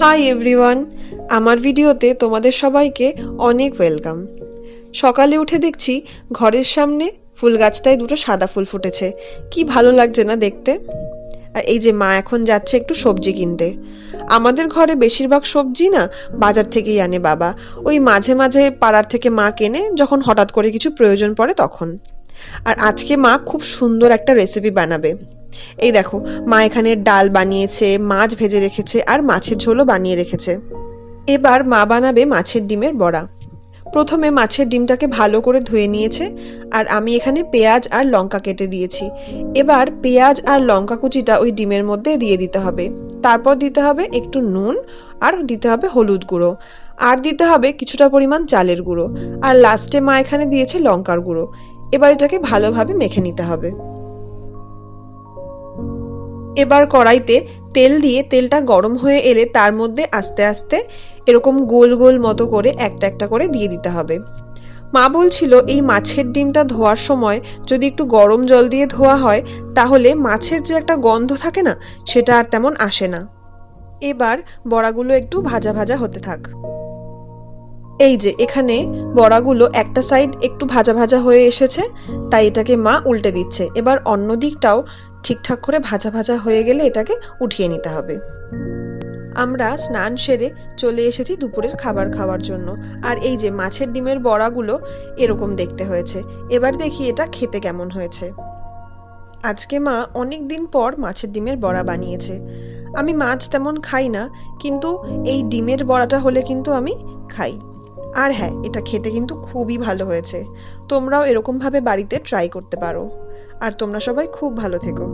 Hi everyone, আমার ভিডিওতে তোমাদের সবাইকে অনেক ওয়েলকাম। সকালে উঠে দেখছি ঘরের সামনে ফুল গাছটায় দুটো সাদা ফুল ফুটেছে, কি ভালো লাগছে না দেখতে। আর এই যে মা এখন যাচ্ছে একটু সবজি কিনতে। আমাদের ঘরে বেশিরভাগ সবজি না বাজার থেকেই আনে বাবা, ওই মাঝে মাঝে পাড়ার থেকে মা কেনে যখন হঠাৎ করে কিছু প্রয়োজন পড়ে তখন। আর আজকে মা খুব সুন্দর একটা রেসিপি বানাবে। এই দেখো, মা এখানে ডাল বানিয়েছে, মাছ ভেজে রেখেছে আর মাছের ঝোলও বানিয়ে রেখেছে। এবার মা বানাবে মাছের ডিমের বড়া। প্রথমে মাছের ডিমটাকে ভালো করে ধুয়ে নিয়েছে, আর আমি এখানে পেঁয়াজ আর লঙ্কা কেটে দিয়েছি। এবার পেঁয়াজ আর লঙ্কা কুচিটা ওই ডিমের মধ্যে দিয়ে দিতে হবে। তারপর দিতে হবে একটু নুন, আর দিতে হবে হলুদ গুঁড়ো, আর দিতে হবে কিছুটা পরিমাণ চালের গুঁড়ো, আর লাস্টে মা এখানে দিয়েছে লঙ্কার গুঁড়ো। এবার এটাকে ভালোভাবে মেখে নিতে হবে। এবার কড়াইতে তেল দিয়ে তেলটা গরম হয়ে এলে তার মধ্যে আস্তে আস্তে এরকম গোল গোল মতো করে একটা একটা করে দিয়ে দিতে হবে। মা বলছিল এই মাছের ডিমটা ধোয়ার সময় যদি একটু গরম জল দিয়ে ধোয়া হয় তাহলে মাছের যে একটা গন্ধ থাকে না, সেটা আর তেমন আসে না। এবার বড়াগুলো একটু ভাজা ভাজা হতে থাক। এই যে এখানে বড়াগুলো একটা সাইড একটু ভাজা ভাজা হয়ে এসেছে, তাই এটাকে মা উল্টে দিচ্ছে। এবার অন্য দিকটাও ঠিকঠাক করে ভাজা ভাজা হয়ে গেলে এটাকে উঠিয়ে নিতে হবে। আমরা স্নান সেরে চলে এসেছি দুপুরের খাবার খাওয়ার জন্য। আর এই যে মাছের ডিমের বড়াগুলো এরকম দেখতে হয়েছে। এবার দেখি এটা খেতে কেমন হয়েছে। আজকে মা অনেক দিন পর মাছের ডিমের বড়া বানিয়েছে। আমি মাছ তেমন খাই না, কিন্তু এই ডিমের বড়াটা হলে কিন্তু আমি খাই। আর হ্যাঁ, এটা খেতে কিন্তু খুবই ভালো হয়েছে। তোমরাও এরকম ভাবে বাড়িতে ট্রাই করতে পারো। আর তোমরা সবাই খুব ভালো থেকো।